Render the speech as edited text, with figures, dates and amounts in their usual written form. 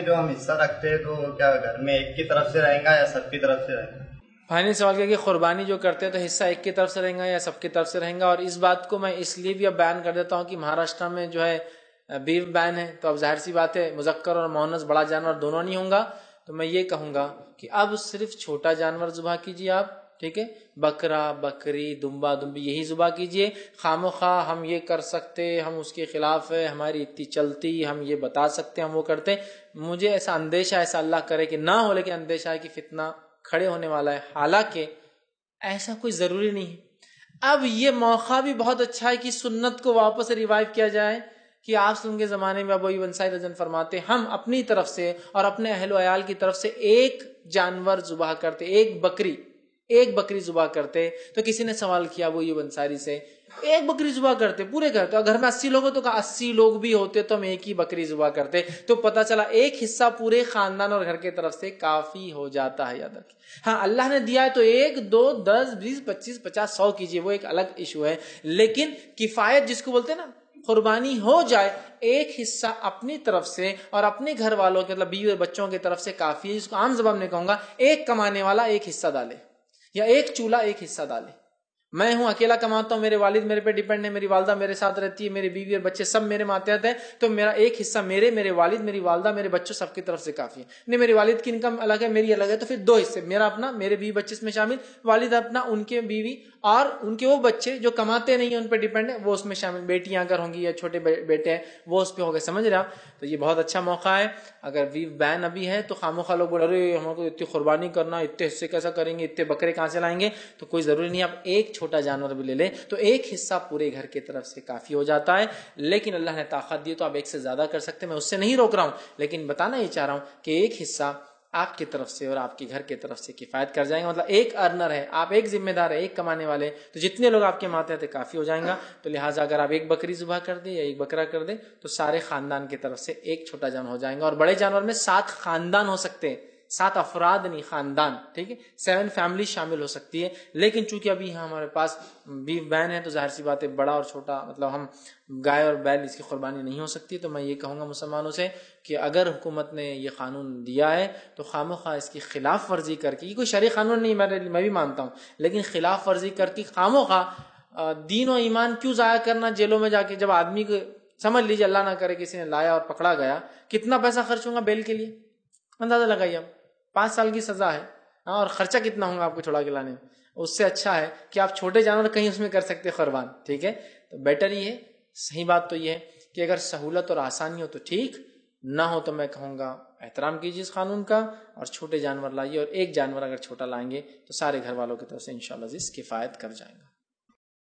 جو ہم حصہ رکھتے ہیں تو کیا گھر میں ایک کی طرف سے رہیں گا یا سب کی طرف سے رہیں گا؟ بھائی نے سوال کیا کہ قربانی جو کرتے ہیں تو حصہ ایک کی طرف سے رہیں گا یا سب کی طرف سے رہیں گا، اور اس بات کو میں اس لیے بھی اب بیان کر دیتا ہوں کہ مہاراشٹر میں جو ہے بیف بین ہے، تو اب ظاہر سی بات ہے مذکر اور مؤنث بڑا جانور دونوں نہیں ہوں گا، تو میں یہ کہوں گا کہ اب صرف چھوٹا جانور ذبح کیجیے آپ، ٹھیک ہے، بکرا بکری دمبا دمبی یہی ذبح کیجیے، خام و خواہ ہم یہ کر سکتے، ہم اس کے خلاف ہے، ہماری اتنی چلتی، ہم یہ بتا سکتے، ہم وہ کرتے، مجھے ایسا اندیشہ، ایسا اللہ کرے کہ نہ ہو، لیکن اندیشہ ہے کہ فتنہ کھڑے ہونے والا ہے، حالانکہ ایسا کوئی ضروری نہیں ہے۔ اب یہ موقع بھی بہت اچھا ہے کہ سنت کو واپس ریوائیو کیا جائے، کہ آپ کے زمانے میں ابو ایوب انصاری رضی اللہ عنہ فرماتے ہم اپنی طرف سے اور اپنے اہل و عیال کی طرف سے ایک جانور ذبح کرتے، ایک بکری ذبح کرتے۔ تو کسی نے سوال کیا ابو ایوب انصاری سے، ایک بکری ذبح کرتے پورے گھر، تو گھر میں 80 لوگ ہو تو 80 لوگ بھی ہوتے تو ہم ایک ہی بکری ذبح کرتے، تو پتہ چلا ایک حصہ پورے خاندان اور گھر کی طرف سے کافی ہو جاتا ہے۔ یاد رکھیں، ہاں اللہ نے دیا ہے تو 1 2 10 20 25 50 100 کیجیے، وہ ایک الگ ایشو ہے، لیکن کفایت جس کو بولتے ہیں نا، قربانی ہو جائے، ایک حصہ اپنی طرف سے اور اپنے گھر والوں کے مطلب بیوی اور بچوں کی طرف سے کافی ہے، جس کو عام زبان میں کہوں گا ایک کمانے والا ایک حصہ ڈالے، یا ایک چولہا ایک حصہ ڈالے۔ میں ہوں اکیلا کماتا ہوں، میرے والد میرے پہ ڈیپینڈ ہے، میری والدہ میرے ساتھ رہتی ہے، میری بیوی اور بچے سب میرے ماتحت ہیں، تو میرا ایک حصہ میرے والد میری والدہ میرے بچوں سب کی طرف سے کافی ہے۔ نہیں میری والد کی انکم الگ ہے، میری الگ ہے، تو پھر 2 حصے، میرا اپنا، میرے بیوی بچے اس میں شامل، والد اپنا، ان کے بیوی اور ان کے وہ بچے جو کماتے نہیں ہیں ان پہ ڈیپینڈ ہے وہ اس میں شامل، بیٹیاں اگر ہوں گی یا چھوٹے بیٹے ہیں وہ اس پہ ہو گئے، سمجھ رہے آپ؟ تو یہ بہت اچھا موقع ہے۔ اگر ویو بین ابھی ہے تو خاموخواہ لوگ بول رہے ہم کو اتنی قربانی کرنا، اتنے حصے کیسا کریں گے، اتنے بکرے کہاں سے لائیں گے، تو کوئی ضروری نہیں، آپ ایک چھوٹا جانور بھی لے لیں تو ایک حصہ پورے گھر کی طرف سے کافی ہو جاتا ہے۔ لیکن اللہ نے طاقت دی تو آپ ایک سے زیادہ کر سکتے، میں اس سے نہیں روک رہا ہوں، لیکن بتانا یہ چاہ رہا ہوں کہ ایک حصہ آپ کی طرف سے اور آپ کے گھر کی طرف سے کفایت کر جائیں گے، مطلب ایک ارنر ہے، آپ ایک ذمہ دار ہے، ایک کمانے والے، تو جتنے لوگ آپ کے ماتحت کافی ہو جائیں گا۔ تو لہٰذا اگر آپ ایک بکری ذبح کر دیں یا ایک بکرا کر دیں تو سارے خاندان کی طرف سے ایک چھوٹا جانور ہو جائیں گا، اور بڑے جانور میں 7 خاندان ہو سکتے ہیں، 7 افراد نہیں، خاندان، ٹھیک ہے، 7 فیملی شامل ہو سکتی ہے۔ لیکن چونکہ ابھی ہمارے پاس بیف بین ہے تو ظاہر سی بات ہے بڑا اور چھوٹا مطلب ہم گائے اور بیل اس کی قربانی نہیں ہو سکتی، تو میں یہ کہوں گا مسلمانوں سے کہ اگر حکومت نے یہ قانون دیا ہے تو خام خواہ اس کی خلاف ورزی کر کے، یہ کوئی شرعی قانون نہیں میں بھی مانتا ہوں، لیکن خلاف ورزی کر کے خام خواہ دین و ایمان کیوں ضائع کرنا جیلوں میں جا کے؟ جب آدمی کو سمجھ لیجیے اللہ نہ کرے کسی نے لایا اور پکڑا گیا، کتنا پیسہ خرچ ہوگا بیل کے لیے، اندازہ لگائیے آپ، 5 سال کی سزا ہے، اور خرچہ کتنا ہوگا آپ کو چھڑا کے لانے میں؟ اس سے اچھا ہے کہ آپ چھوٹے جانور کہیں اس میں کر سکتے قربان، ٹھیک ہے، تو بیٹر یہ ہے، صحیح بات تو یہ ہے کہ اگر سہولت اور آسانی ہو تو ٹھیک، نہ ہو تو میں کہوں گا احترام کیجیے اس قانون کا، اور چھوٹے جانور لائیے، اور ایک جانور اگر چھوٹا لائیں گے تو سارے گھر والوں کی طرف سے انشاءاللہ کفایت کر جائیں گا۔